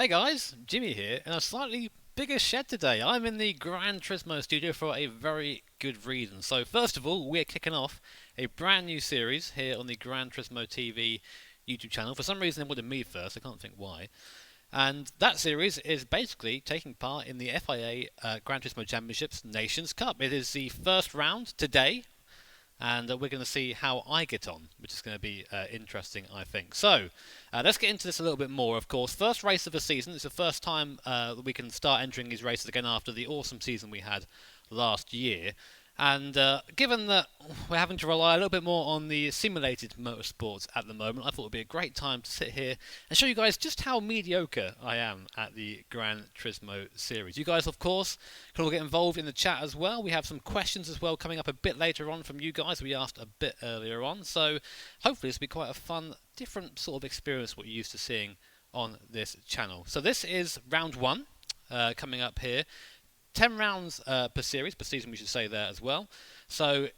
Hey guys, Jimmy here, in a slightly bigger shed today. I'm in the Gran Turismo studio for a very good reason. So first of all, we're kicking off a brand new series here on the Gran Turismo TV YouTube channel. For some reason they wanted me first, I can't think why. And that series is basically taking part in the FIA Gran Turismo Championships Nations Cup. It is the first round today, and we're going to see how I get on, which is going to be interesting, I think. So, let's get into this a little bit more, of course. First race of the season. It's the first time that we can start entering these races again after the awesome season we had last year. And given that we're having to rely a little bit more on the simulated motorsports at the moment, I thought it would be a great time to sit here and show you guys just how mediocre I am at the Gran Turismo series. You guys, of course, can all get involved in the chat as well. We have some questions as well coming up a bit later on from you guys we asked a bit earlier on. So hopefully this will be quite a fun, different sort of experience what you're used to seeing on this channel. So this is round one coming up here. 10 rounds per season we should say there as well. So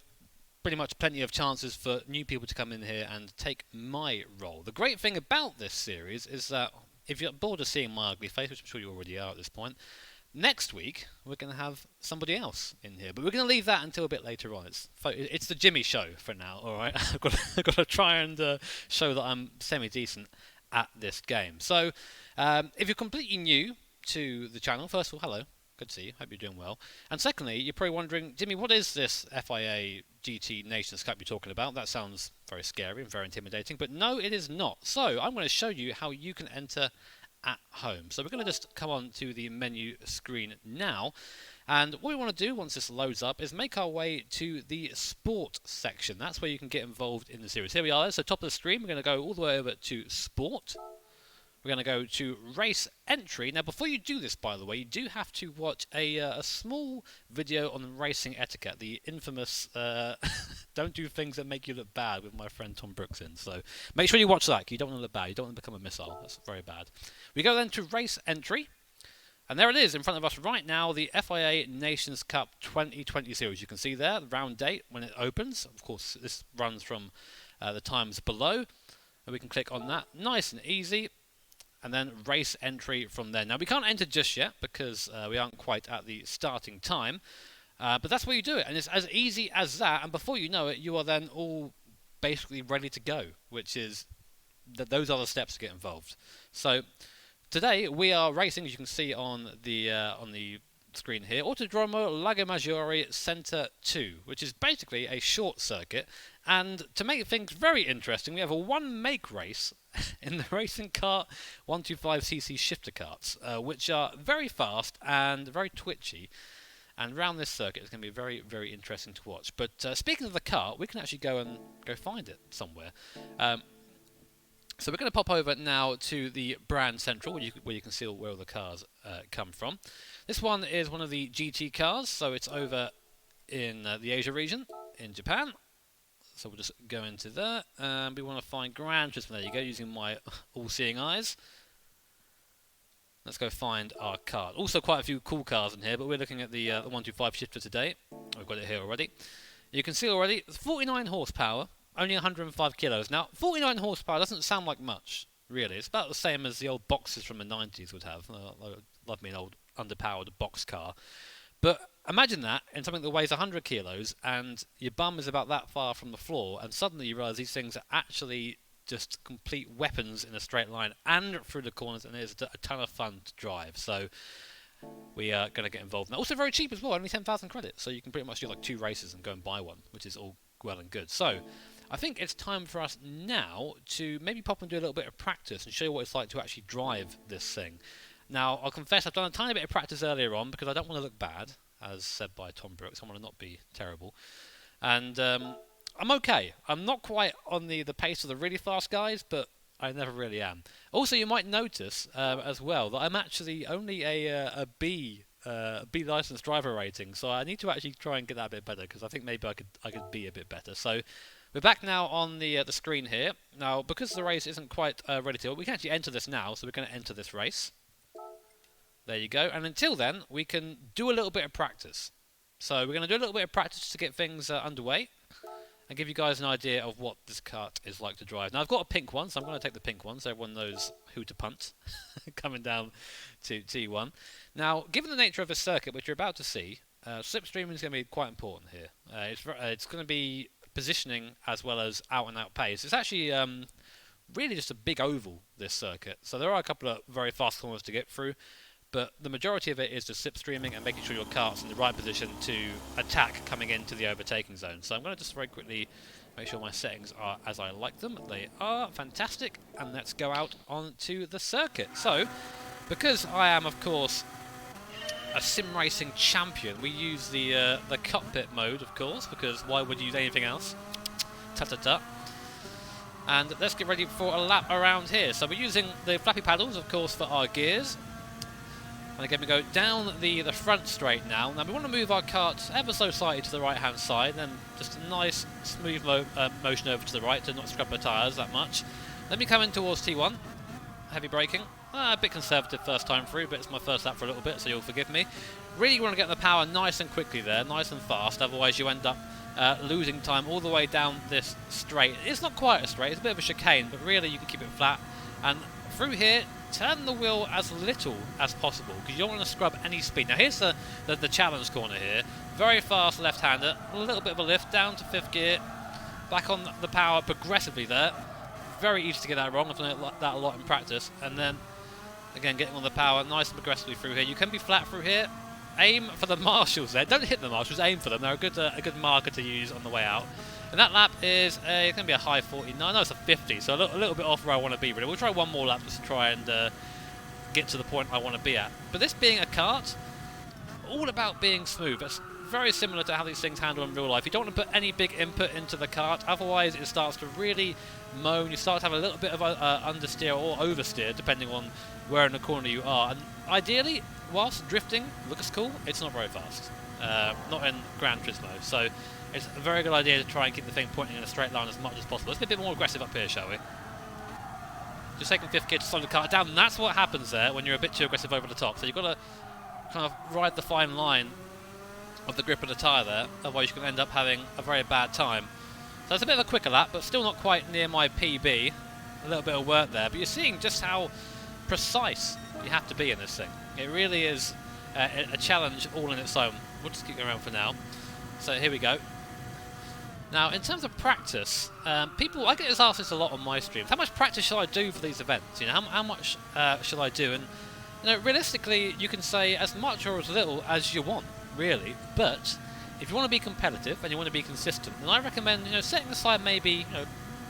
pretty much plenty of chances for new people to come in here and take my role. The great thing about this series is that if you're bored of seeing my ugly face, which I'm sure you already are at this point, next week we're going to have somebody else in here. But we're going to leave that until a bit later on. It's the Jimmy show for now, alright? I've got to try and show that I'm semi-decent at this game. So if you're completely new to the channel, first of all, hello. Good to see you. Hope you're doing well. And secondly, you're probably wondering, Jimmy, what is this FIA GT Nations Cup you're talking about? That sounds very scary and very intimidating, but no, it is not. So I'm going to show you how you can enter at home. So we're going to just come on to the menu screen now. And what we want to do once this loads up is make our way to the sport section. That's where you can get involved in the series. Here we are. So top of the screen, we're going to go all the way over to sport. We're going to go to race entry. Now, before you do this, by the way, you do have to watch a small video on racing etiquette, the infamous don't do things that make you look bad with my friend Tom Brooks in. So make sure you watch that. You don't want to look bad. You don't want to become a missile. That's very bad. We go then to race entry. And there it is in front of us right now, the FIA Nations Cup 2020 series. You can see there the round date when it opens. Of course, this runs from the times below. And we can click on that. Nice and easy. And then race entry from there. Now, we can't enter just yet because we aren't quite at the starting time. But that's where you do it. And it's as easy as that. And before you know it, you are then all basically ready to go, which is those are the steps to get involved. So today we are racing, as you can see on the screen here, Autodromo Lago Maggiore Center 2, which is basically a short circuit. And to make things very interesting, we have a one-make race in the racing kart 125cc shifter karts, which are very fast and very twitchy. And around this circuit, it's going to be very, very interesting to watch. But speaking of the kart, we can actually go find it somewhere. So we're going to pop over now to the brand central, where you can see where all the cars come from. This one is one of the GT cars, so it's over in the Asia region in Japan. So we'll just go into there, and we want to find Gran Turismo. There you go, using my all-seeing eyes. Let's go find our car. Also quite a few cool cars in here, but we're looking at the 125 shifter today. We've got it here already. You can see already, it's 49 horsepower, only 105 kilos. Now, 49 horsepower doesn't sound like much, really. It's about the same as the old boxes from the 90s would have. I love me an old underpowered box car. But imagine that in something that weighs 100 kilos and your bum is about that far from the floor, and suddenly you realise these things are actually just complete weapons in a straight line and through the corners, and it's a ton of fun to drive. So we are going to get involved in that. Also very cheap as well, only 10,000 credits, so you can pretty much do like 2 races and go and buy one, which is all well and good. So I think it's time for us now to maybe pop and do a little bit of practice and show you what it's like to actually drive this thing. Now, I'll confess I've done a tiny bit of practice earlier on because I don't want to look bad, as said by Tom Brooks. I want to not be terrible. And I'm okay. I'm not quite on the pace of the really fast guys, but I never really am. Also, you might notice as well that I'm actually only a B licensed driver rating, so I need to actually try and get that a bit better because I think maybe I could be a bit better. So we're back now on the screen here. Now, because the race isn't quite ready to, we can actually enter this now, so we're going to enter this race. There you go. And until then, we can do a little bit of practice. So we're going to do a little bit of practice to get things underway and give you guys an idea of what this kart is like to drive. Now, I've got a pink one, so I'm going to take the pink one so everyone knows who to punt coming down to T1. Now, given the nature of this circuit, which you're about to see, slipstreaming is going to be quite important here. It's going to be positioning as well as out-and-out pace. It's actually really just a big oval, this circuit. So there are a couple of very fast corners to get through, but the majority of it is just slipstreaming and making sure your kart's in the right position to attack coming into the overtaking zone. So I'm going to just very quickly make sure my settings are as I like them. They are fantastic, and let's go out onto the circuit. So, because I am, of course, a sim racing champion, we use the cockpit mode, of course, because why would you use anything else? Ta-ta-ta. And let's get ready for a lap around here. So we're using the flappy paddles, of course, for our gears. And again, we go down the front straight now. Now we want to move our kart ever so slightly to the right-hand side, then just a nice smooth motion over to the right to not scrub the tyres that much. Then we come in towards T1. Heavy braking. A bit conservative first time through, but it's my first lap for a little bit, so you'll forgive me. Really want to get the power nice and quickly there, nice and fast, otherwise you end up losing time all the way down this straight. It's not quite a straight, it's a bit of a chicane, but really you can keep it flat. And through here, turn the wheel as little as possible, because you don't want to scrub any speed. Now here's the challenge corner here. Very fast left-hander, a little bit of a lift down to 5th gear, back on the power progressively there. Very easy to get that wrong, I've done that a lot in practice. And then, again, getting on the power nice and progressively through here. You can be flat through here. Aim for the marshals there. Don't hit the marshals, aim for them. They're a good marker to use on the way out. And that lap is going to be a high 49. No, it's a 50, so a little bit off where I want to be. Really, we'll try one more lap just to try and get to the point I want to be at. But this being a kart, all about being smooth. That's very similar to how these things handle in real life. You don't want to put any big input into the kart, otherwise it starts to really moan. You start to have a little bit of understeer or oversteer, depending on where in the corner you are. And ideally, whilst drifting looks cool, it's not very fast. Not in Gran Turismo. So it's a very good idea to try and keep the thing pointing in a straight line as much as possible. Let's be a bit more aggressive up here, shall we? Just taking 5th gear to slow the car down, and that's what happens there when you're a bit too aggressive over the top. So you've got to kind of ride the fine line of the grip of the tyre there, otherwise you can end up having a very bad time. So it's a bit of a quicker lap, but still not quite near my PB. A little bit of work there, but you're seeing just how precise you have to be in this thing. It really is a challenge all in its own. We'll just keep going around for now. So here we go. Now, in terms of practice, I get asked this a lot on my streams. How much practice shall I do for these events? You know, how much shall I do? And you know, realistically, you can say as much or as little as you want, really. But if you want to be competitive and you want to be consistent, then I recommend setting aside maybe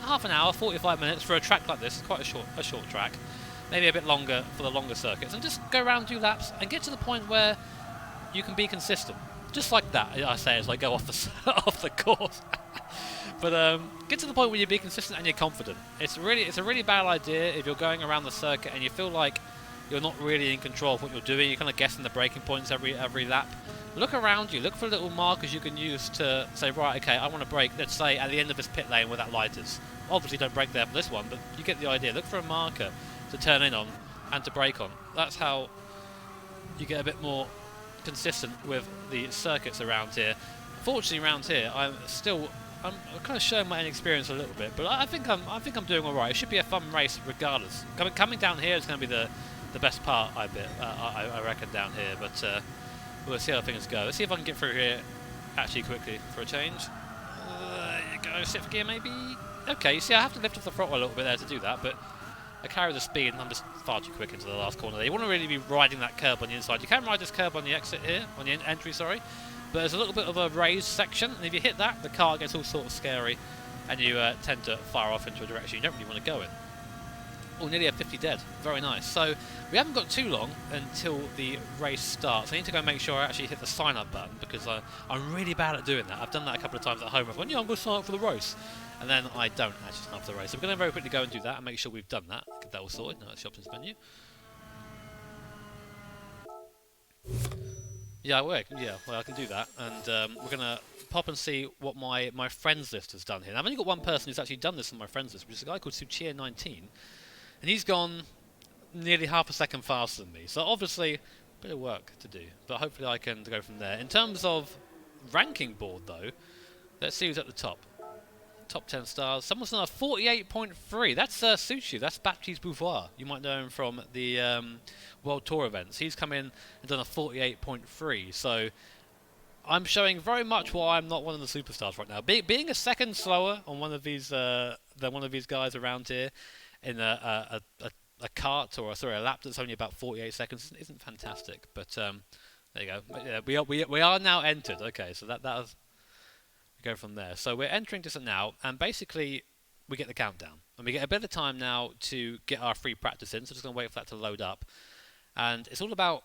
half an hour, 45 minutes for a track like this. It's quite a short track, maybe a bit longer for the longer circuits, and just go around, do laps, and get to the point where you can be consistent. Just like that, I say as I go off off the course. But get to the point where you be consistent and you're confident. It's a really bad idea if you're going around the circuit and you feel like you're not really in control of what you're doing. You're kind of guessing the braking points every lap. Look around you. Look for little markers you can use to say, right, okay, I want to brake. Let's say at the end of this pit lane where that light is. Obviously, don't brake there for this one, but you get the idea. Look for a marker to turn in on and to brake on. That's how you get a bit more consistent with the circuits around here. Fortunately, around here, I'm kind of showing my inexperience a little bit, but I think I'm doing all right. It should be a fun race regardless. Coming down here is going to be the best part, I reckon, down here. But we'll see how things go. Let's see if I can get through here actually quickly for a change. There you go, 6th gear maybe. Okay, you see, I have to lift off the throttle a little bit there to do that, but I carry the speed and I'm just far too quick into the last corner there. You want to really be riding that curb on the inside. You can ride this curb on the exit here, on the entry, sorry. But there's a little bit of a raised section, and if you hit that, the car gets all sort of scary, and you tend to fire off into a direction you don't really want to go in. Oh, nearly a 50 dead. Very nice. So we haven't got too long until the race starts. I need to go make sure I actually hit the sign-up button, because I'm really bad at doing that. I've done that a couple of times at home. I've gone, yeah, I'm going to sign up for the race. And then I don't actually sign up for the race. So we're going to very quickly go and do that and make sure we've done that. Get that all sorted. Now it's the options menu. Yeah, well, I can do that, and we're going to pop and see what my friends list has done here. Now, I've only got one person who's actually done this on my friends list, which is a guy called Suchia19, and he's gone nearly half a second faster than me, so obviously a bit of work to do, but hopefully I can go from there. In terms of ranking board, though, let's see who's at the top. Top 10 stars. Someone's done a 48.3. That's Suchu. That's Baptiste Beauvoir. You might know him from the World Tour events. He's come in and done a 48.3. So I'm showing very much why I'm not one of the superstars right now. Being a second slower on one of these than one of these guys around here in a kart or a lap that's only about 48 seconds isn't fantastic. But there you go. Yeah, we are now entered. Okay, so that was. Go from there. So we're entering this now, and basically we get the countdown, and we get a bit of time now to get our free practice in. So just gonna wait for that to load up, and it's all about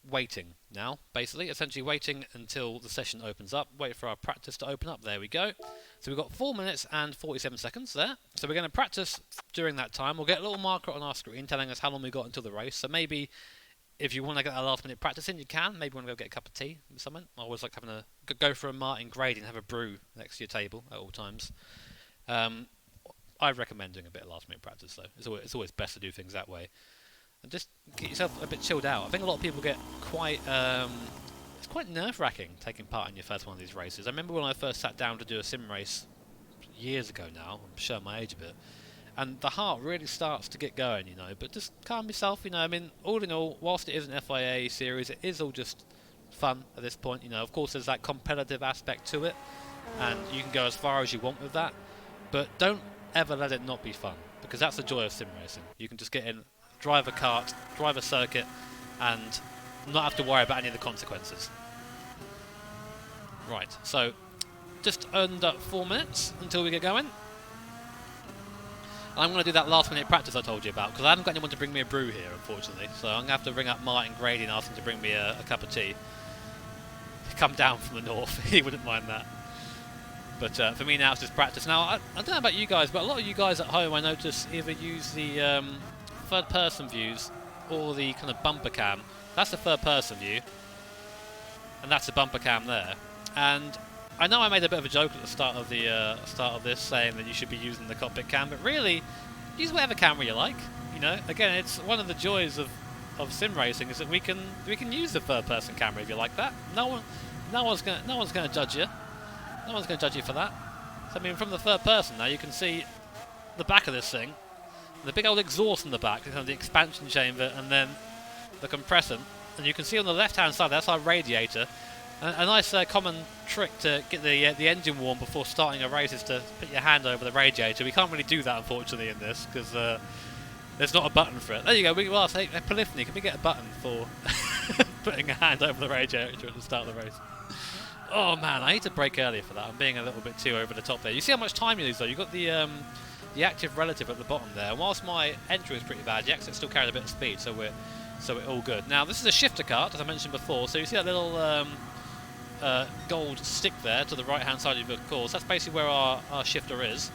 waiting now. Basically, essentially waiting until the session opens up. Wait for our practice to open up. There we go. So we've got 4 minutes and 47 seconds there. So we're going to practice during that time. We'll get a little marker on our screen telling us how long we got until the race. So maybe if you want to get that last minute practice in, you can. Maybe you want to go get a cup of tea or something. I always like having go for a Martin Grady and have a brew next to your table at all times. I recommend doing a bit of last minute practice though. It's always best to do things that way. And just get yourself a bit chilled out. I think a lot of people get quite... it's quite nerve-wracking taking part in your first one of these races. I remember when I first sat down to do a sim race years ago now. I'm showing my age a bit. And the heart really starts to get going, you know. But just calm yourself, you know. I mean, all in all, whilst it is an FIA series, it is all just fun at this point, you know. Of course, there's that competitive aspect to it. And you can go as far as you want with that. But don't ever let it not be fun. Because that's the joy of sim racing. You can just get in, drive a kart, drive a circuit, and not have to worry about any of the consequences. Right, so just under 4 minutes until we get going. I'm going to do that last minute practice I told you about, because I haven't got anyone to bring me a brew here, unfortunately. So I'm going to have to ring up Martin Grady and ask him to bring me a cup of tea. Come down from the north, he wouldn't mind that. But for me now it's just practice. Now, I don't know about you guys, but a lot of you guys at home I notice either use the third person views or the kind of bumper cam. That's the third person view, and that's the bumper cam there. And I know I made a bit of a joke at the start of this, saying that you should be using the cockpit cam, but really, use whatever camera you like. You know, again, it's one of the joys of sim racing is that we can use the third person camera if you like that. No one's gonna judge you. No one's gonna judge you for that. So, I mean, from the third person now, you can see the back of this thing, the big old exhaust in the back, kind of the expansion chamber, and then the compressor. And you can see on the left-hand side, that's our radiator. A nice common trick to get the engine warm before starting a race is to put your hand over the radiator. We can't really do that, unfortunately, in this, because there's not a button for it. There you go. We asked, hey, Polyphony, can we get a button for putting a hand over the radiator at the start of the race? Oh, man, I need to break earlier for that. I'm being a little bit too over the top there. You see how much time you lose, though? You've got the active relative at the bottom there. And whilst my entry is pretty bad, the exit still carried a bit of speed, so we're all good. Now, this is a shifter kart, as I mentioned before. So you see that little gold stick there to the right-hand side of the course. That's basically where our shifter is.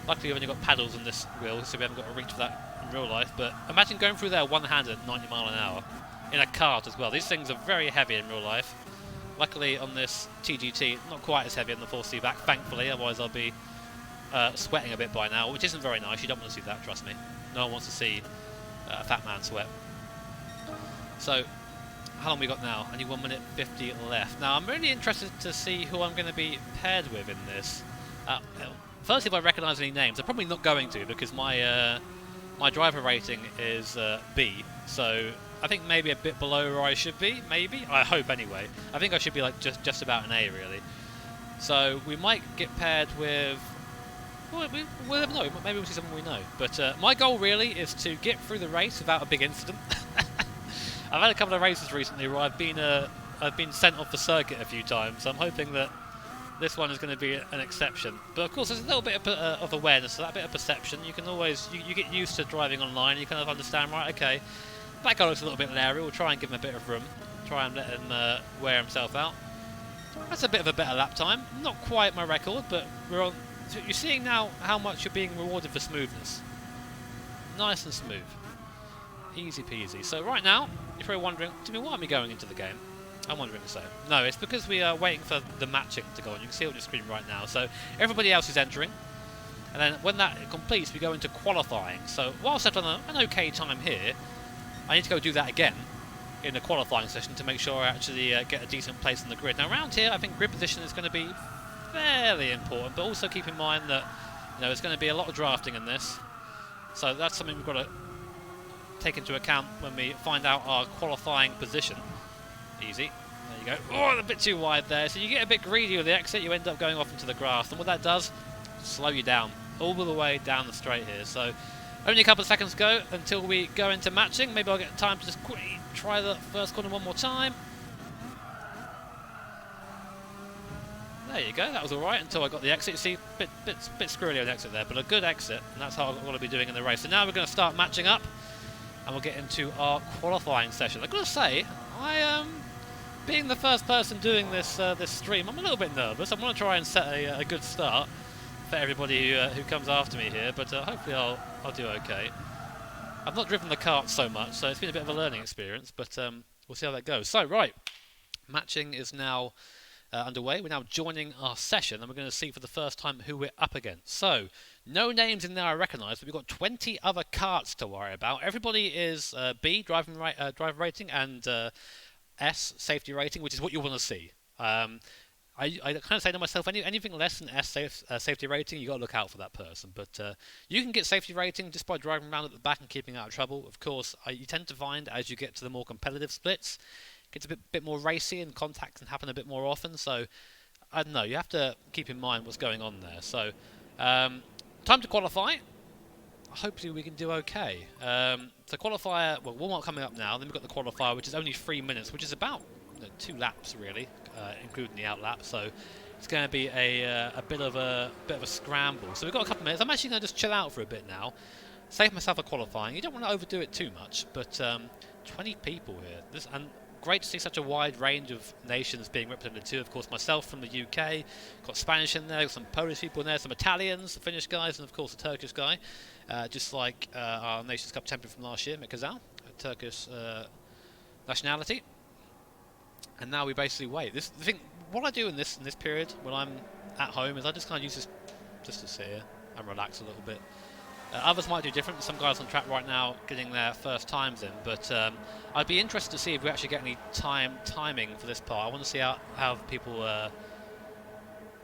Luckily, we've only got paddles on this wheel, so we haven't got to reach for that in real life. But imagine going through there one-handed at 90 miles an hour in a kart as well. These things are very heavy in real life. Luckily, on this TGT, not quite as heavy on the 4C back, thankfully. Otherwise, I'll be sweating a bit by now, which isn't very nice. You don't want to see that, trust me. No one wants to see a fat man sweat. So, how long we got now? Only 1 minute 50 left. Now, I'm really interested to see who I'm going to be paired with in this. First, if I recognise any names, I'm probably not going to, because my driver rating is B. So I think maybe a bit below where I should be. Maybe, I hope anyway. I think I should be like just about an A, really. So we might get paired with. Well, we'll never know. Maybe we'll see someone we know. But my goal really is to get through the race without a big incident. I've had a couple of races recently where I've been sent off the circuit a few times. So I'm hoping that this one is going to be an exception. But of course, there's a little bit of awareness, so that bit of perception. You can always you get used to driving online. You kind of understand, right? Okay, that guy looks a little bit leery. We'll try and give him a bit of room. Try and let him wear himself out. That's a bit of a better lap time. Not quite my record, but we're on. So you're seeing now how much you're being rewarded for smoothness. Nice and smooth. Easy peasy. So right now, you're probably wondering, why am I going into the game? I'm wondering so. No, it's because we are waiting for the matching to go on. You can see it on your screen right now. So everybody else is entering. And then when that completes, we go into qualifying. So whilst I've done an okay time here, I need to go do that again in the qualifying session to make sure I actually get a decent place on the grid. Now around here, I think grid position is going to be fairly important, but also keep in mind that there's going to be a lot of drafting in this, so that's something we've got to take into account when we find out our qualifying position. Easy. There you go. Oh, a bit too wide there. So you get a bit greedy with the exit, you end up going off into the grass, and what that does, slow you down all the way down the straight here. So only a couple of seconds to go until we go into matching. Maybe I'll get time to just quickly try the first corner one more time. There you go, that was alright until I got the exit. You see, bit squirrely on the exit there, but a good exit, and that's how I'm going to be doing in the race. So now we're going to start matching up, and we'll get into our qualifying session. I've got to say, being the first person doing this this stream, I'm a little bit nervous. I want to try and set a good start for everybody who comes after me here, but hopefully I'll do okay. I've not driven the kart so much, so it's been a bit of a learning experience, but we'll see how that goes. So, right, matching is now underway. We're now joining our session, and we're going to see for the first time who we're up against. So, no names in there I recognise, but we've got 20 other karts to worry about. Everybody is B, driver rating, and S, safety rating, which is what you want to see. I kind of say to myself, anything less than S safety rating, you got to look out for that person. But you can get safety rating just by driving around at the back and keeping out of trouble. Of course, you tend to find as you get to the more competitive splits, it gets a bit more racy and contact can happen a bit more often. So I don't know, you have to keep in mind what's going on there. So time to qualify. Hopefully we can do okay. So qualifier, well, warm-up coming up now. Then we've got the qualifier, which is only 3 minutes, which is about 2 laps really, including the out lap. So it's going to be a bit of a scramble. So we've got a couple of minutes. I'm actually going to just chill out for a bit now, save myself a qualifying. You don't want to overdo it too much, but 20 people here. And great to see such a wide range of nations being represented too. Of course, myself from the UK, got Spanish in there, got some Polish people in there, some Italians, the Finnish guys, and of course a Turkish guy. Just like our Nations Cup champion from last year, Mikazal, a Turkish nationality. And now we basically wait. The thing, what I do in this period when I'm at home is I just kind of use this just to sit here and relax a little bit. Others might do different. Some guys on track right now getting their first times in, but I'd be interested to see if we actually get any timing for this part. I want to see how people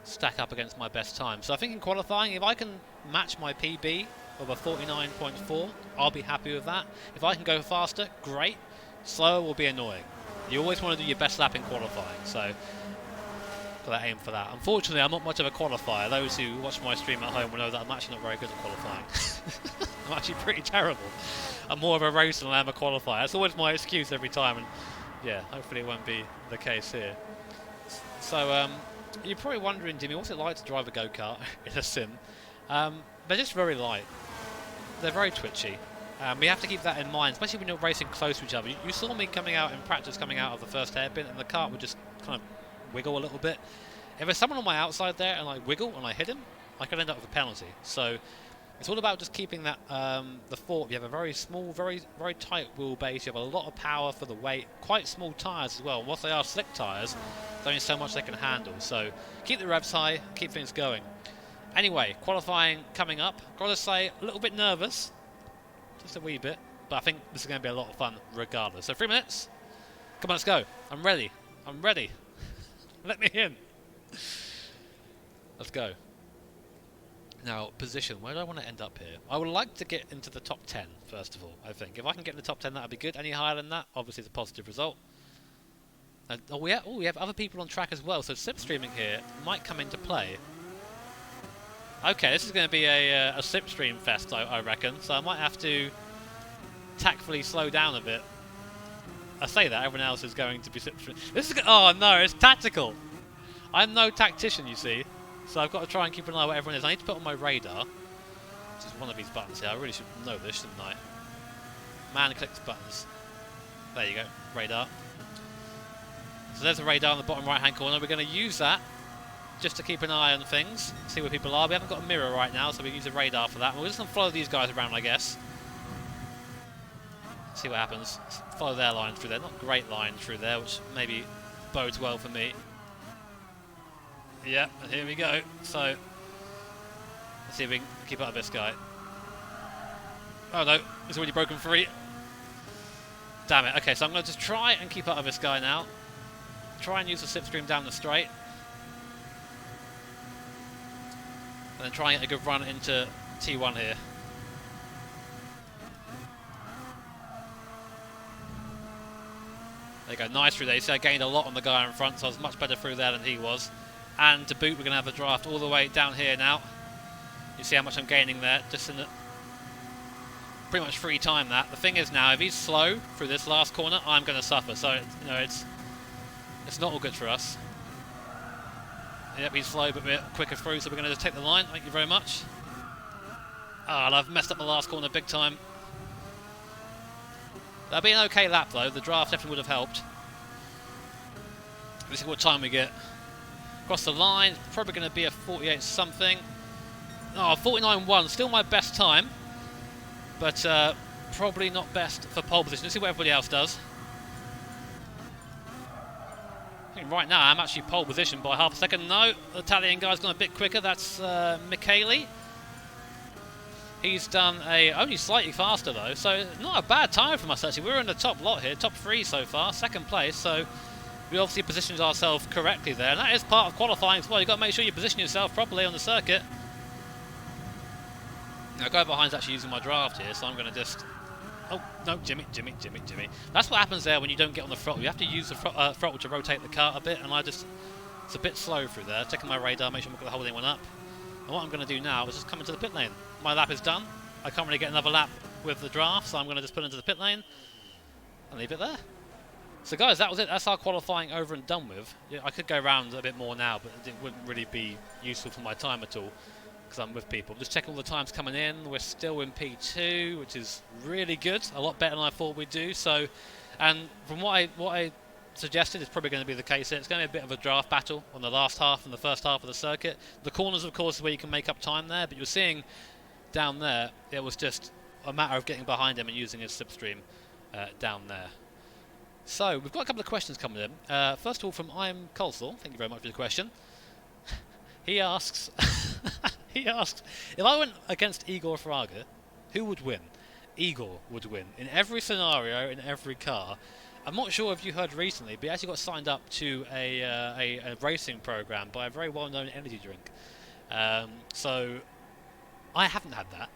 stack up against my best time. So I think in qualifying, if I can match my PB of a 49.4, I'll be happy with that. If I can go faster, great. Slower will be annoying. You always want to do your best lap in qualifying, so got to aim for that. Unfortunately, I'm not much of a qualifier. Those who watch my stream at home will know that I'm actually not very good at qualifying. I'm actually pretty terrible. I'm more of a racer than I am a qualifier. That's always my excuse every time, and yeah, hopefully it won't be the case here. So you're probably wondering, Jimmy, what's it like to drive a go-kart in a sim? They're just very light. They're very twitchy. We have to keep that in mind, especially when you're racing close to each other. You saw me coming out in practice, coming out of the first hairpin, and the kart would just kind of wiggle a little bit. If there's someone on my outside there and I wiggle and I hit him, I could end up with a penalty. So it's all about just keeping that the thought. You have a very small, very tight wheelbase. You have a lot of power for the weight. Quite small tyres as well. And whilst they are slick tyres, there's only so much they can handle. So keep the revs high, keep things going. Anyway, qualifying coming up. Got to say, a little bit nervous, just a wee bit, but I think this is going to be a lot of fun regardless. So 3 minutes. Come on, let's go. I'm ready. I'm ready. Let me in. Let's go. Now, position. Where do I want to end up here? I would like to get into the top 10, first of all, I think. If I can get in the top 10, that would be good. Any higher than that, obviously it's a positive result. And, we have other people on track as well, so slipstreaming here might come into play. Okay, this is going to be a slipstream fest, I reckon, so I might have to tactfully slow down a bit. I say that, everyone else is going to be slipstream. This is, oh no, it's tactical! I'm no tactician, you see, so I've got to try and keep an eye on what everyone is. I need to put on my radar, which is one of these buttons here. I really should know this, shouldn't I? Man clicks buttons. There you go, radar. So there's a radar in the bottom right hand corner. We're going to use that just to keep an eye on things, see where people are. We haven't got a mirror right now, so we use a radar for that. We're just going to follow these guys around, I guess. See what happens. Follow their line through there. Not a great line through there, which maybe bodes well for me. Yeah, and here we go. So, let's see if we can keep up with this guy. Oh no, it's already broken free. Damn it. Okay, so I'm going to just try and keep up with this guy now. Try and use the slipstream down the straight. and then try and get a good run into T1 here. There you go, nice through there. You see I gained a lot on the guy in front, so I was much better through there than he was. And to boot, we're going to have a draft all the way down here now. You see how much I'm gaining there, just in the pretty much free time that. The thing is now, if he's slow through this last corner, I'm going to suffer. So, you know, it's not all good for us. Yep, he's slow, but we're quicker through, so we're going to just take the line. Thank you very much. Ah, and I've messed up the last corner big time. That'll be an okay lap, though. The draft definitely would have helped. Let's see what time we get. Across the line, probably going to be a 48 something. Oh, 49.1, still my best time. But probably not best for pole position. Let's see what everybody else does. I think right now I'm actually pole position by half a second. No, the Italian guy's gone a bit quicker. That's Michele. He's done only slightly faster though, so not a bad time from us actually. We're in the top lot here, top 3 so far, second place, so we obviously positioned ourselves correctly there, and that is part of qualifying as well. You've got to make sure you position yourself properly on the circuit. Now, guy behind's actually using my draft here, so I'm going to just... Oh, no, Jimmy. That's what happens there when you don't get on the throttle. You have to use the throttle to rotate the car a bit, and it's a bit slow through there. Checking my radar, make sure I'm not going to hold anyone up. And what I'm going to do now is just come into the pit lane. My lap is done. I can't really get another lap with the draft, so I'm going to just put into the pit lane and leave it there. So guys, that was it. That's our qualifying over and done with. Yeah, I could go around a bit more now, but it wouldn't really be useful for my time at all because I'm with people. Just check all the times coming in. We're still in P2, which is really good. A lot better than I thought we'd do. So, and from what I suggested, it's probably going to be the case here. It's going to be a bit of a draft battle on the last half and the first half of the circuit. The corners, of course, is where you can make up time there, but you're seeing down there, it was just a matter of getting behind him and using his slipstream down there. So, we've got a couple of questions coming in. First of all, from I'm Colsall. Thank you very much for the question. He asks, if I went against Igor Fraga, who would win? Igor would win. In every scenario, in every car. I'm not sure if you heard recently, but he actually got signed up to a racing program by a very well-known energy drink. So I haven't had that.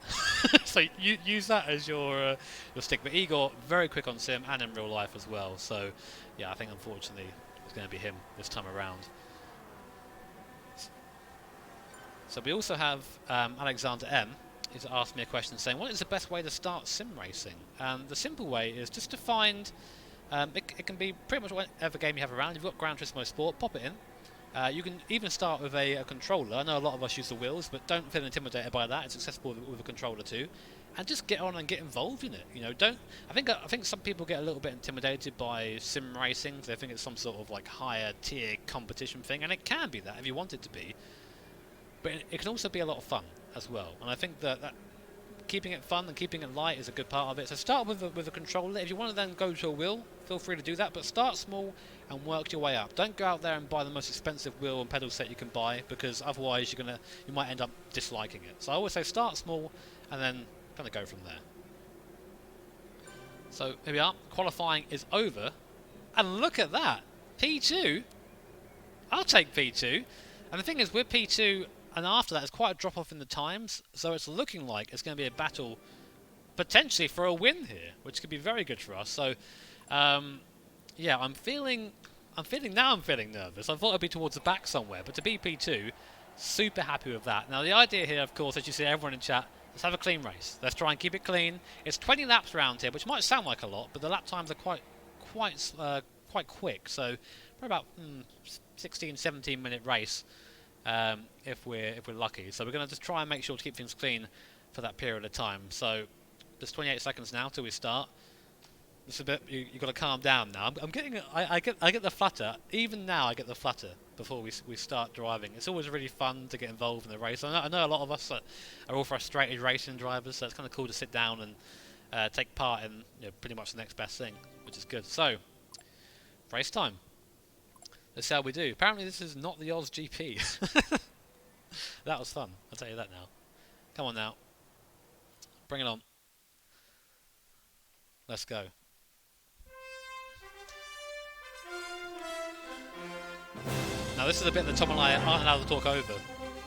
So you use that as your stick. But Igor, very quick on sim and in real life as well. So yeah, I think unfortunately it's going to be him this time around. So we also have Alexander M. He's asked me a question saying, what is the best way to start sim racing? And the simple way is just to find... it can be pretty much whatever game you have around. You've got Gran Turismo Sport, pop it in. You can even start with a controller. I know a lot of us use the wheels, but don't feel intimidated by that. It's accessible with a controller too, and just get on and get involved in it. You know, don't. I think some people get a little bit intimidated by sim racing. They think it's some sort of like higher tier competition thing, and it can be that if you want it to be. But it can also be a lot of fun as well. And I think that keeping it fun and keeping it light is a good part of it. So start with a controller. If you want to then go to a wheel, feel free to do that. But start small and work your way up. Don't go out there and buy the most expensive wheel and pedal set you can buy, because otherwise you might end up disliking it. So I always say start small and then kind of go from there. So here we are. Qualifying is over, and look at that, P2. I'll take P2. And the thing is, with P2. And after that, it's quite a drop-off in the times, so it's looking like it's going to be a battle, potentially for a win here, which could be very good for us. So, yeah, I'm feeling nervous. I thought I'd be towards the back somewhere, but to be P2, super happy with that. Now, the idea here, of course, as you see everyone in chat, let's have a clean race. Let's try and keep it clean. It's 20 laps around here, which might sound like a lot, but the lap times are quite quick. So, probably about 16, 17-minute race. If we're lucky. So we're going to just try and make sure to keep things clean for that period of time. So there's 28 seconds now till we start. It's a bit, you've got to calm down now. I'm getting, I get the flutter. Even now I get the flutter before we start driving. It's always really fun to get involved in the race. I know a lot of us are all frustrated racing drivers, so it's kind of cool to sit down and take part in pretty much the next best thing, which is good. So, race time. Let's see how we do. Apparently this is not the Oz GP. That was fun, I'll tell you that now. Come on now. Bring it on. Let's go. Now this is a bit that Tom and I aren't allowed to talk over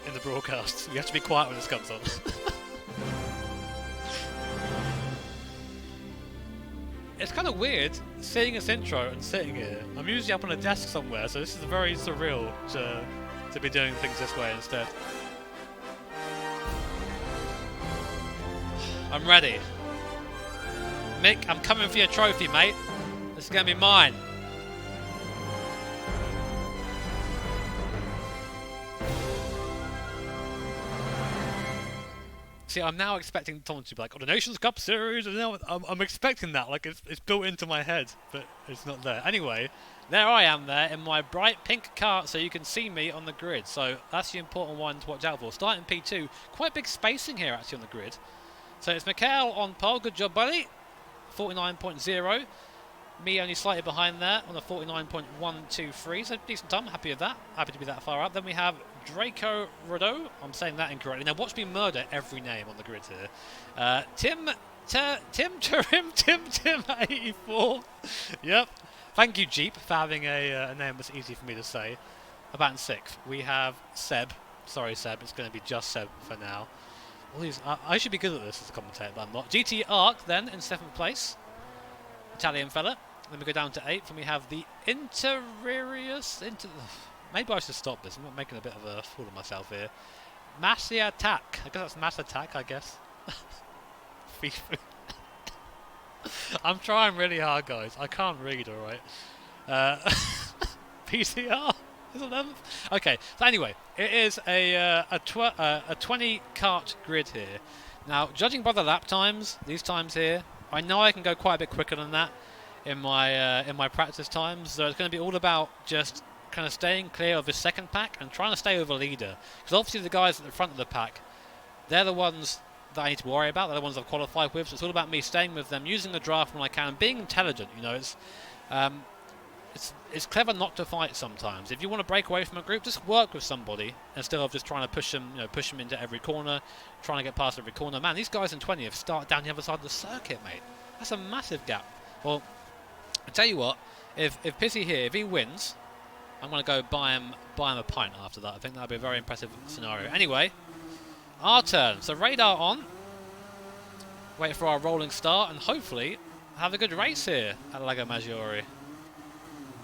in the broadcast. We have to be quiet when this comes on. It's kind of weird seeing this intro and sitting here. I'm usually up on a desk somewhere, so this is very surreal to be doing things this way instead. I'm ready. Mick, I'm coming for your trophy, mate. This is going to be mine. See, I'm now expecting Tom to be like, oh, the Nations Cup Series, and now I'm expecting that, like it's built into my head, but it's not there. Anyway, there I am there in my bright pink kart, so you can see me on the grid. So that's the important one to watch out for. Starting P2, quite big spacing here actually on the grid. So it's Mikhail on pole, good job buddy, 49.0. Me only slightly behind there on a 49.123, so decent time, happy with that. Happy to be that far up. Then we have Draco Rodo, I'm saying that incorrectly. Now watch me murder every name on the grid here. Tim 84. Yep. Thank you Jeep for having a name that's easy for me to say. About in 6th, we have Seb. Sorry Seb, it's going to be just Seb for now. All these, I should be good at this as a commentator, but I'm not. GT Arc then in 7th place. Italian fella. Then we go down to 8th and we have the maybe I should stop this. I'm making a bit of a fool of myself here. Massy Attack. I guess that's Mass Attack, I guess. FIFA. I'm trying really hard, guys. I can't read, alright. PCR is 11th. Okay, so anyway, it is a 20 kart grid here. Now, judging by the lap times, these times here, I know I can go quite a bit quicker than that in my practice times. So it's going to be all about just kind of staying clear of the second pack and trying to stay over leader. Because obviously the guys at the front of the pack, they're the ones that I need to worry about. They're the ones I've qualified with. So it's all about me staying with them, using the draft when I can, and being intelligent. You know, it's clever not to fight sometimes. If you want to break away from a group, just work with somebody instead of just trying to push them, push them into every corner, trying to get past every corner. Man, these guys in 20th start down the other side of the circuit, mate. That's a massive gap. Well, I tell you what, if Pizzy here, if he wins, I'm going to go buy him a pint after that. I think that would be a very impressive scenario. Anyway, our turn. So radar on. Wait for our rolling start and hopefully have a good race here at Lago Maggiore.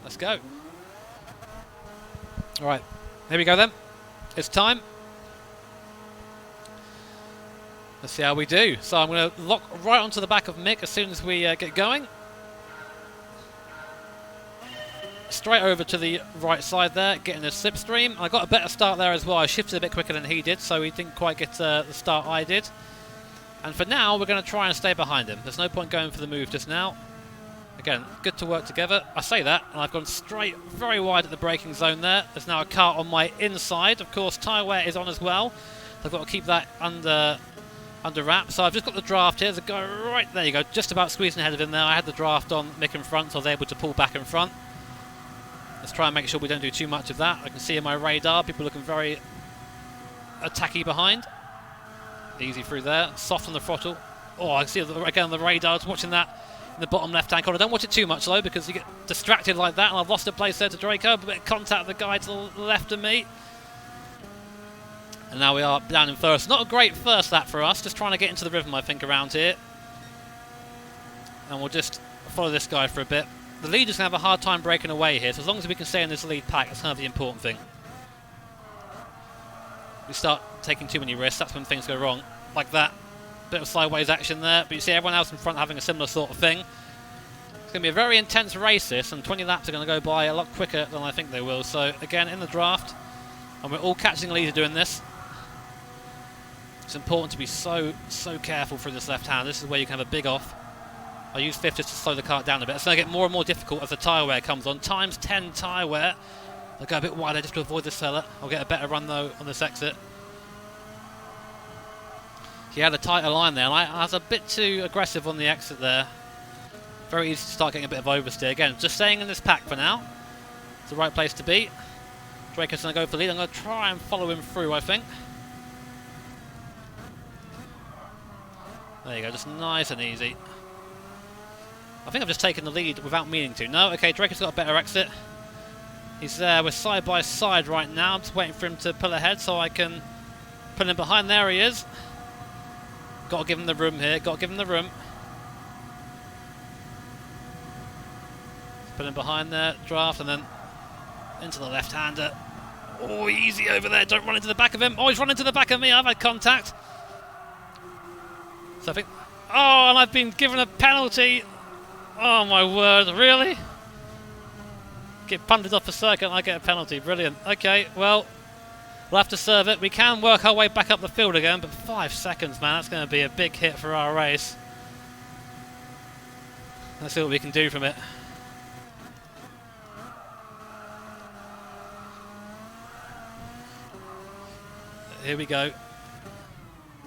Let's go. Alright, here we go then. It's time. Let's see how we do. So I'm going to lock right onto the back of Mick as soon as we get going. Straight over to the right side there, getting the slipstream. I got a better start there as well. I shifted a bit quicker than he did, so he didn't quite get the start I did. And for now, we're going to try and stay behind him. There's no point going for the move just now. Again, good to work together. I say that, and I've gone straight very wide at the braking zone there. There's now a car on my inside. Of course, tyre wear is on as well. I've got to keep that under wraps. So I've just got the draft here. There's a guy right there. You go, just about squeezing ahead of him there. I had the draft on Mick in front, so I was able to pull back in front. Let's try and make sure we don't do too much of that. I can see in my radar, people looking very attacky behind. Easy through there. Soft on the throttle. Oh, I can see again on the radar. I was watching that in the bottom left-hand corner. Don't watch it too much, though, because you get distracted like that. And I've lost a place there to Draco. A bit of contact with the guy to the left of me. And now we are down in first. Not a great first lap for us. Just trying to get into the rhythm, I think, around here. And we'll just follow this guy for a bit. The leader's going to have a hard time breaking away here, so as long as we can stay in this lead pack, that's kind of the important thing. We start taking too many risks, that's when things go wrong. Like that. Bit of sideways action there, but you see everyone else in front having a similar sort of thing. It's going to be a very intense race this, and 20 laps are going to go by a lot quicker than I think they will. So, again, in the draft, and we're all catching the leader doing this. It's important to be so careful through this left hand. This is where you can have a big off. I use 5th just to slow the car down a bit. It's going to get more and more difficult as the tyre wear comes on. Times 10 tyre wear. I'll go a bit wider just to avoid this fella. I'll get a better run though on this exit. He had a tighter line there, and I was a bit too aggressive on the exit there. Very easy to start getting a bit of oversteer. Again, just staying in this pack for now. It's the right place to be. Draco's going to go for the lead. I'm going to try and follow him through, I think. There you go, just nice and easy. I think I've just taken the lead without meaning to. No, okay, Draco's got a better exit. He's there, we're side by side right now. I'm just waiting for him to pull ahead so I can Pulling behind, there he is. Got to give him the room here, got to give him the room. Pulling behind there, draft, and then into the left-hander. Oh, easy over there, don't run into the back of him. Oh, he's run into the back of me, I've had contact. So I think, oh, and I've been given a penalty. Oh my word, really? Get punted off the circuit and I get a penalty, brilliant. Okay, well, we'll have to serve it. We can work our way back up the field again, but 5 seconds, man, that's going to be a big hit for our race. Let's see what we can do from it. Here we go.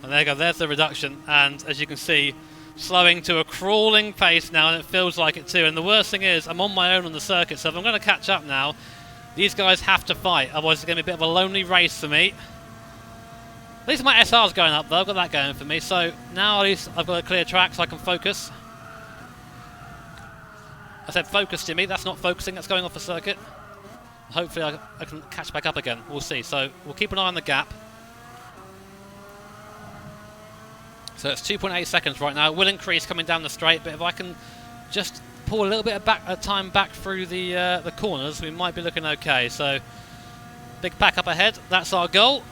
And there you go, there's the reduction. And as you can see, slowing to a crawling pace now, and it feels like it too. And the worst thing is, I'm on my own on the circuit, so if I'm going to catch up now, these guys have to fight. Otherwise, it's going to be a bit of a lonely race for me. At least my SR's going up, though. I've got that going for me. So now at least I've got a clear track so I can focus. I said focus, Jimmy. That's not focusing. That's going off the circuit. Hopefully I can catch back up again. We'll see. So we'll keep an eye on the gap. So it's 2.8 seconds right now. Will increase coming down the straight, but if I can just pull a little bit of time back through the corners, we might be looking okay. So big pack up ahead. That's our goal.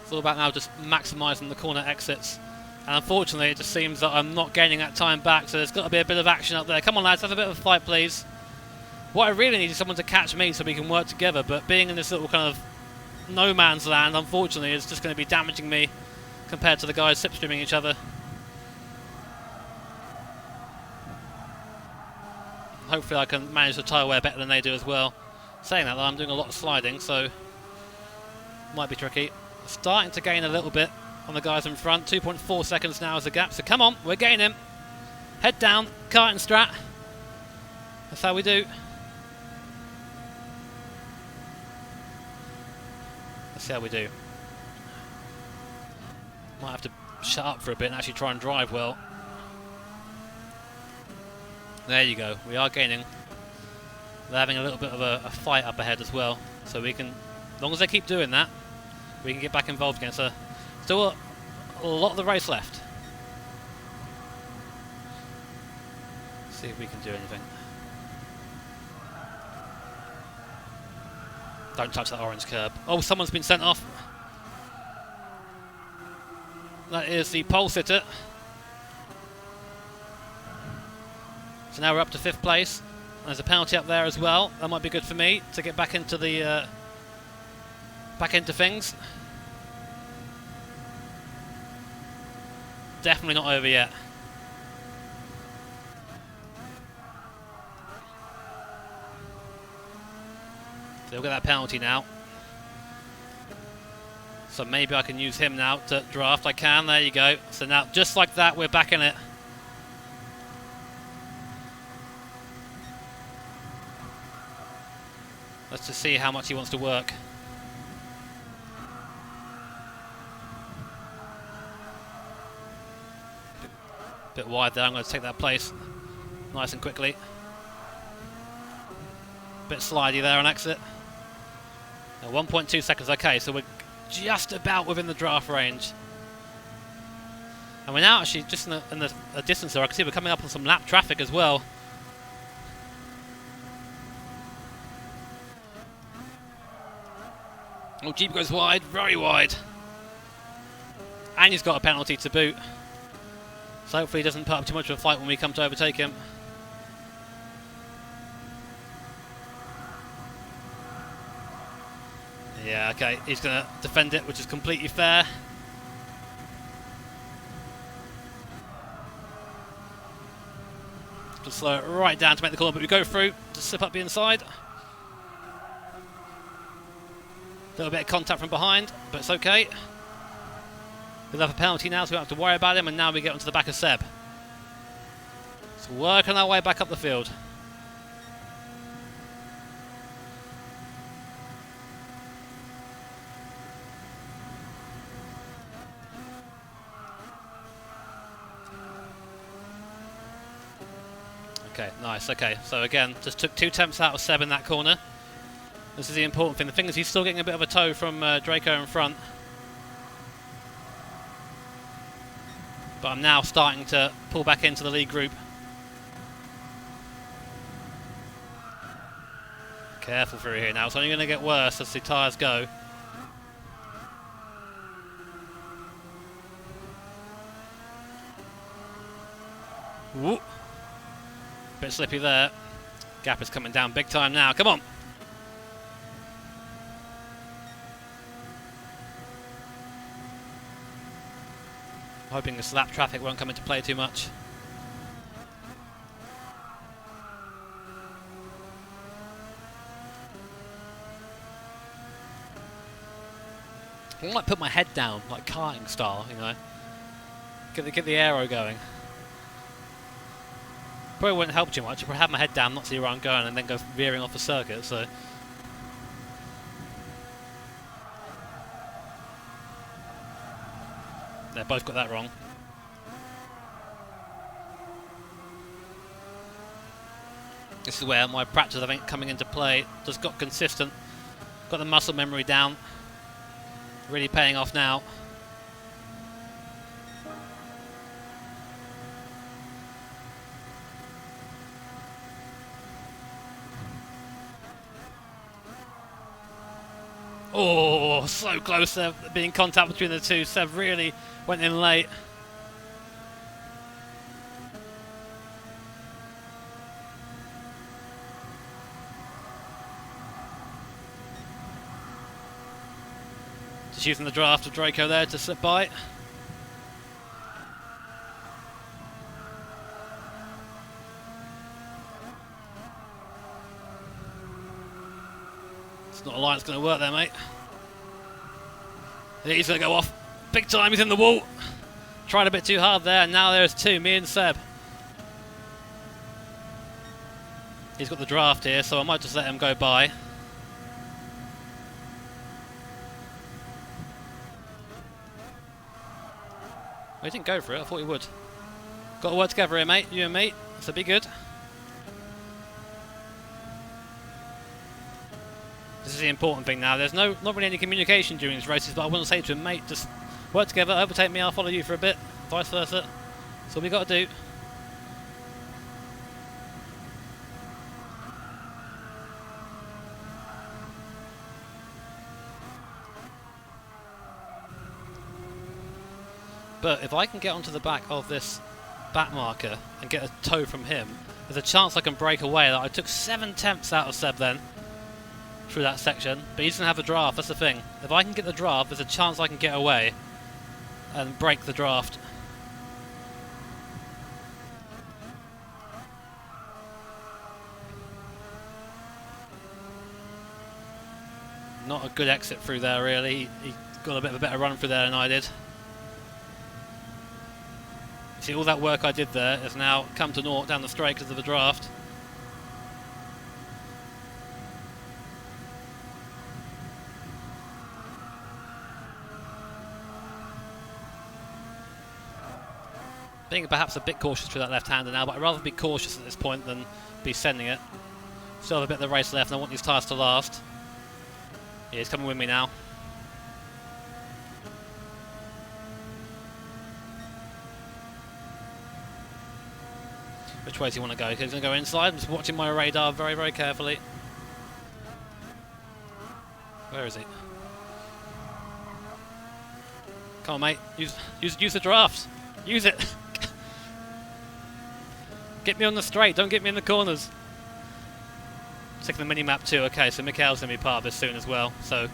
It's all about now just maximising the corner exits. And unfortunately, it just seems that I'm not gaining that time back, so there's got to be a bit of action up there. Come on, lads, have a bit of a fight, please. What I really need is someone to catch me so we can work together, but being in this little kind of no man's land, unfortunately, is just going to be damaging me compared to the guys slipstreaming each other. Hopefully I can manage the tyre wear better than they do as well. Saying that, though, I'm doing a lot of sliding, so might be tricky. Starting to gain a little bit on the guys in front. 2.4 seconds now is the gap, so come on, we're gaining. Head down, kart and strat. That's how we do. Let's see how we do. Might have to shut up for a bit and actually try and drive well. There you go, we are gaining. They're having a little bit of a fight up ahead as well, so we can, as long as they keep doing that, we can get back involved again. So still a lot of the race left. See if we can do anything. Don't touch that orange curb. Oh, someone's been sent off. That is the pole sitter. So now we're up to 5th place. There's a penalty up there as well. That might be good for me to get back into the back into things. Definitely not over yet. So we'll get that penalty now. So maybe I can use him now to draft. I can, there you go. So now, just like that, we're back in it. Let's just see how much he wants to work. Bit wide there, I'm going to take that place nice and quickly. Bit slidey there on exit. 1.2 seconds, okay, so we're just about within the draft range. And we're now actually just in a distance there. I can see we're coming up on some lap traffic as well. Oh, Jeep goes wide, very wide. And he's got a penalty to boot. So hopefully he doesn't put up too much of a fight when we come to overtake him. Yeah, okay, he's going to defend it, which is completely fair. Just slow it right down to make the corner, but we go through to slip up the inside. A little bit of contact from behind, but it's okay. We'll have a penalty now, so we don't have to worry about him, and now we get onto the back of Seb. So working our way back up the field. Okay, nice. Okay, so again, just took 2 temps out of Seb in that corner. This is the important thing. The thing is he's still getting a bit of a tow from Draco in front. But I'm now starting to pull back into the lead group. Careful through here now. It's only going to get worse as the tyres go. Whoop. Bit slippy there. Gap is coming down big time now. Come on. Hoping the slap traffic won't come into play too much. I might put my head down, like karting style, you know. Get the aero going. Probably wouldn't help too much if I have my head down, not see where I'm going, and then go veering off the circuit. So. They both got that wrong. This is where my practice, I think, coming into play. Just got consistent, got the muscle memory down. Really paying off now. Oh, so close there, being contact between the two. Seb really went in late. Just using the draft of Draco there to slip by. It's not a line that's going to work there, mate. He's going to go off big time. He's in the wall. Tried a bit too hard there, and now there's 2, me and Seb. He's got the draft here, so I might just let him go by. Well, he didn't go for it. I thought he would. Got to work together here, mate. You and me. So be good. This is the important thing now. There's not really any communication during these races, but I want to say to him, mate, just work together, overtake me, I'll follow you for a bit, vice versa. That's all we got to do. But if I can get onto the back of this back marker and get a tow from him, there's a chance I can break away. I took 7 temps out of Seb then through that section, but he doesn't have a draft. That's the thing. If I can get the draft, there's a chance I can get away and break the draft. Not a good exit through there, really. He got a bit of a better run through there than I did. See, all that work I did there has now come to naught down the straight because of the draft. Being perhaps a bit cautious through that left-hander now, but I'd rather be cautious at this point than be sending it. Still have a bit of the race left, and I want these tyres to last. Yeah, he's coming with me now. Which way does he want to go? He's going to go inside. I'm just watching my radar very, very carefully. Where is he? Come on, mate. Use the draft. Use it. Get me on the straight. Don't get me in the corners. Checking the mini-map too. Okay, so Mikhail's going to be part of this soon as well. So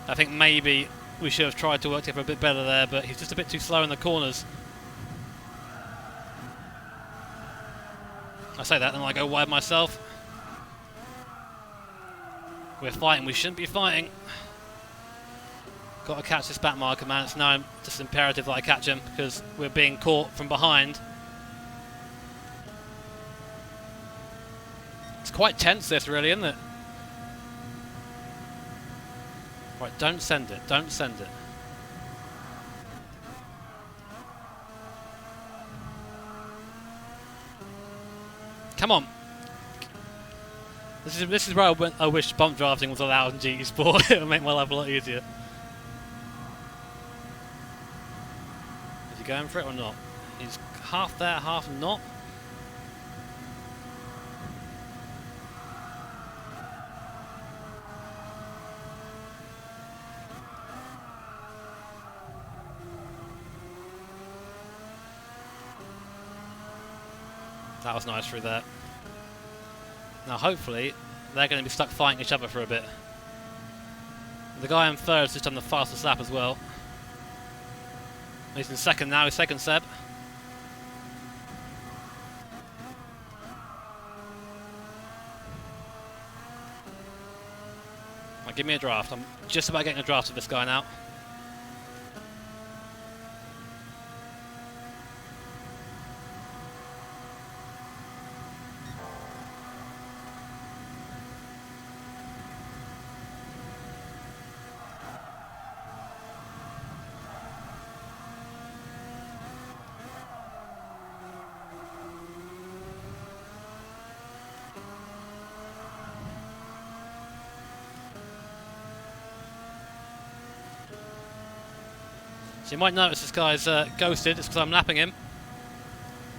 I think maybe we should have tried to work together a bit better there, but he's just a bit too slow in the corners. I say that and I go wide myself. We're fighting. We shouldn't be fighting. Got to catch this back marker, man. It's now just imperative that I catch him because we're being caught from behind. It's quite tense, this, really, isn't it? Right, don't send it. Don't send it. Come on. This is where I wish bump drafting was allowed in GT Sport. It would make my life a lot easier. Is he going for it or not? He's half there, half not. That was nice through there. Now hopefully they're going to be stuck fighting each other for a bit. The guy in third has just done the fastest lap as well. He's in second now, he's second Seb. Right, give me a draft. I'm just about getting a draft of this guy now. So you might notice this guy's ghosted, it's because I'm lapping him.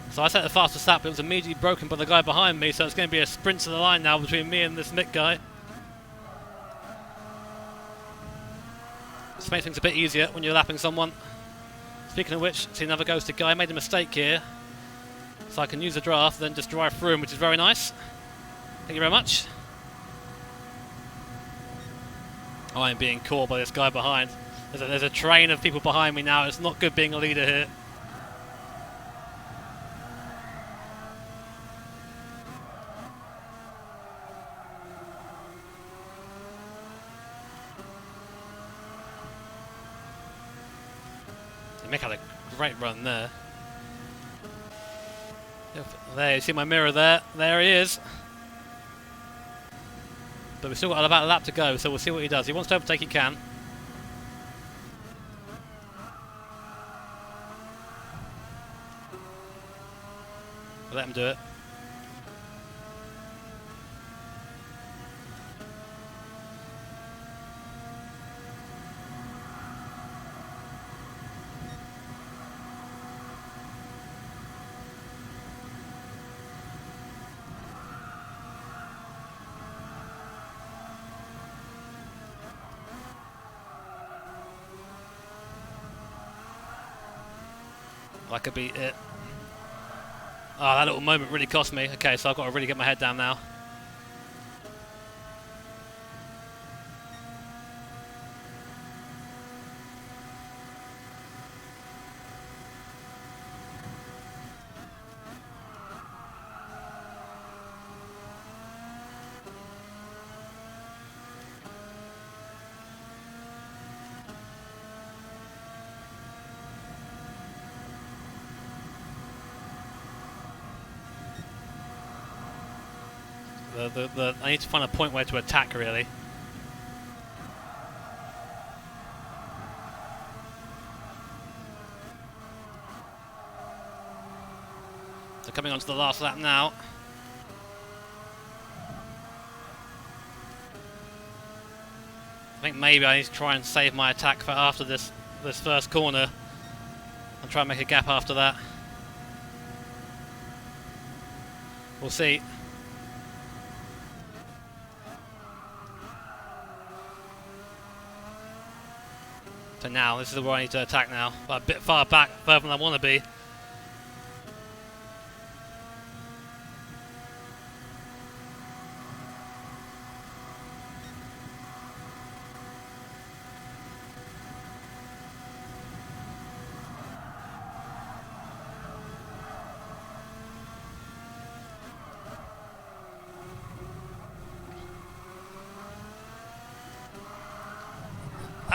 So I set the fastest lap, but it was immediately broken by the guy behind me, so it's going to be a sprint to the line now between me and this Mick guy. This makes things a bit easier when you're lapping someone. Speaking of which, see another ghosted guy, made a mistake here. So I can use the draft, then just drive through him, which is very nice. Thank you very much. Oh, I'm being caught by this guy behind. There's a train of people behind me now. It's not good being a leader here. Mick had a great run there. There, you see my mirror there. There he is. But we've still got about a lap to go, so we'll see what he does. He wants to overtake, he can. Let him do it. That could be it. Oh, that little moment really cost me. Okay, so I've got to really get my head down now. I need to find a point where to attack, really. So coming on to the last lap now. I think maybe I need to try and save my attack for after this first corner and try and make a gap after that. We'll see. So now, this is where I need to attack now. But a bit far back, further than I want to be.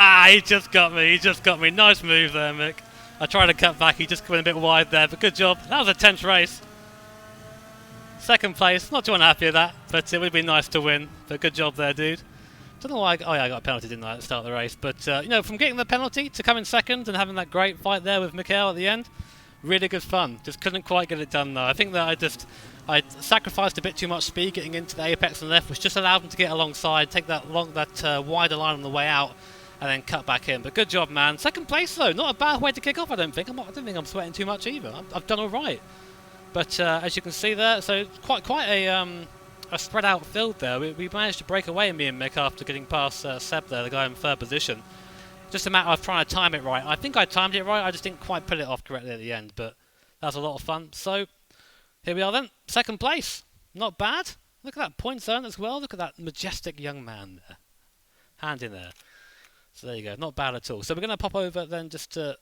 Ah, he just got me. He just got me. Nice move there, Mick. I tried to cut back. He just went a bit wide there, but good job. That was a tense race. Second place. Not too unhappy with that, but it would be nice to win. But good job there, dude. Don't know why. Oh yeah, I got a penalty, didn't I, at the start of the race? But you know, from getting the penalty to coming second and having that great fight there with Mikhail at the end, Really good fun. Just couldn't quite get it done though. I think that I sacrificed a bit too much speed getting into the apex and left, which just allowed them to get alongside, take that wider line on the way out, and then cut back in. But good job, man. Second place though, not a bad way to kick off. I don't think. I don't think I'm sweating too much either. I've done all right. But as you can see there, so quite a spread out field there. We managed to break away, me and Mick, after getting past Seb there, the guy in third position. Just a matter of trying to time it right. I think I timed it right, I just didn't quite pull it off correctly at the end, but that was a lot of fun. So, here we are then, second place. Not bad. Look at that points earned as well. Look at that majestic young man there. Hand in there. So there you go, not bad at all. So we're going to pop over then just to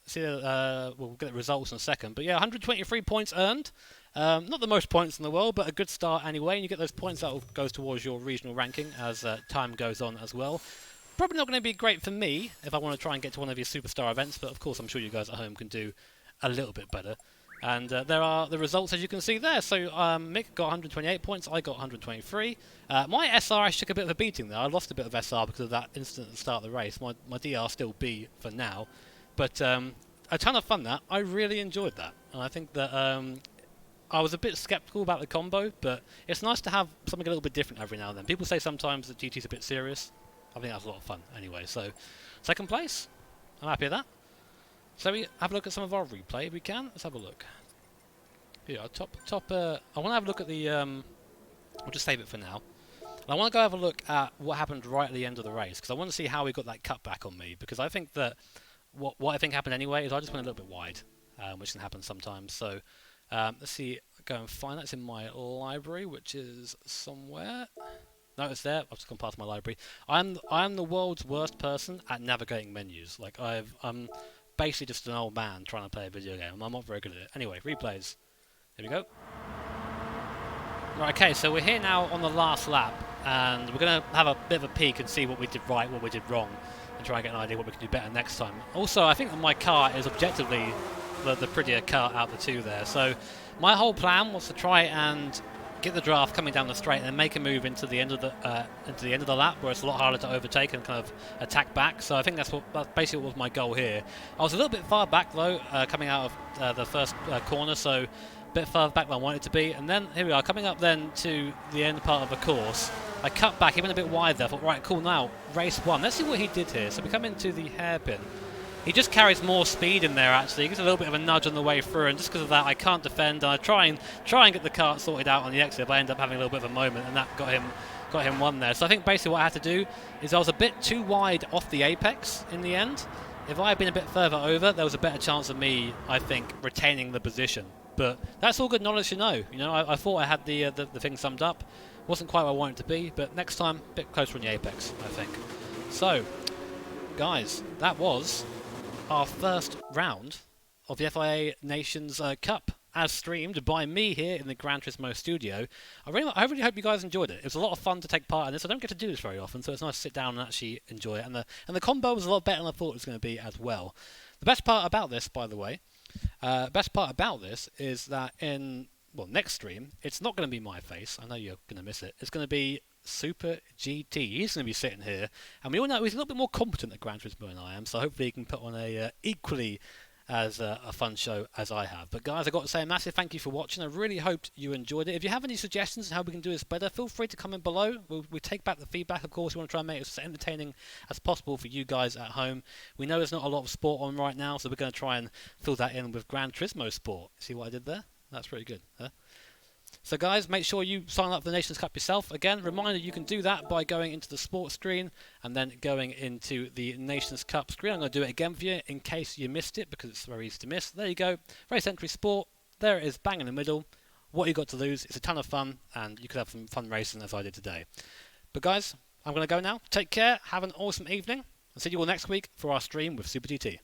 see, we'll get the results in a second. But yeah, 123 points earned. Not the most points in the world, but a good start anyway. And you get those points that will go towards your regional ranking as time goes on as well. Probably not going to be great for me if I want to try and get to one of your superstar events, but of course I'm sure you guys at home can do a little bit better. And there are the results as you can see there. So Mick got 128 points, I got 123. My SR actually took a bit of a beating there. I lost a bit of SR because of that incident at the start of the race. My DR still B for now. But a ton of fun that. I really enjoyed that. And I think that I was a bit sceptical about the combo, but it's nice to have something a little bit different every now and then. People say sometimes that GT's a bit serious. I think that's a lot of fun anyway. So, second place. I'm happy with that. So we have a look at some of our replay if we can. Let's have a look. Here, top. I want to have a look at the. We'll just save it for now. And I want to go have a look at what happened right at the end of the race because I want to see how we got that cutback on me. Because I think that what I think happened anyway is I just went a little bit wide, which can happen sometimes. So let's see. Go and find that. It's in my library, which is somewhere. No, it's there. I've just gone past my library. I'm the world's worst person at navigating menus. Like I'm basically just an old man trying to play a video game. I'm not very good at it. Anyway, replays. Here we go. Right, okay, so we're here now on the last lap, and we're going to have a bit of a peek and see what we did right, what we did wrong, and try and get an idea what we can do better next time. Also, I think that my car is objectively the prettier car out of the two there. So my whole plan was to try and get the draft coming down the straight and then make a move into the end of the lap where it's a lot harder to overtake and kind of attack back. So I think that's basically what was my goal here. I was a little bit far back though, coming out of the first corner, so a bit further back than I wanted to be. And then here we are, coming up then to the end part of the course. I cut back, even a bit wide there. I thought, right, cool, now race one. Let's see what he did here. So we come into the hairpin. He just carries more speed in there, actually. He gets a little bit of a nudge on the way through, and just because of that, I can't defend. And I try and get the kart sorted out on the exit, but I end up having a little bit of a moment, and that got him one there. So I think basically what I had to do is I was a bit too wide off the apex in the end. If I had been a bit further over, there was a better chance of me, I think, retaining the position. But that's all good knowledge to know. You know, I thought I had the thing summed up. Wasn't quite where I wanted it to be, but next time, a bit closer on the apex, I think. So, guys, that was our first round of the FIA Nations Cup, as streamed by me here in the Gran Turismo studio. I really hope you guys enjoyed it. It was a lot of fun to take part in this. I don't get to do this very often, so it's nice to sit down and actually enjoy it. And the combo was a lot better than I thought it was going to be as well. The best part about this, by the way, is that in next stream, it's not going to be my face. I know you're going to miss it. It's going to be Super GT. He's going to be sitting here, and we all know he's a little bit more competent at Gran Turismo than I am, so hopefully he can put on a equally as a fun show as I have. But guys, I've got to say a massive thank you for watching. I really hoped you enjoyed it. If you have any suggestions on how we can do this better, feel free to comment below. We'll take back the feedback, of course. We want to try and make it as entertaining as possible for you guys at home. We know there's not a lot of sport on right now, so we're going to try and fill that in with Gran Turismo sport. See what I did there? That's pretty good, huh? So guys, make sure you sign up for the Nations Cup yourself. Again, reminder, you can do that by going into the sports screen and then going into the Nations Cup screen. I'm going to do it again for you in case you missed it, because it's very easy to miss. There you go. Race entry sport. There it is, bang in the middle. What you got to lose. It's a ton of fun, and you could have some fun racing as I did today. But guys, I'm going to go now. Take care. Have an awesome evening. I'll see you all next week for our stream with Super GT.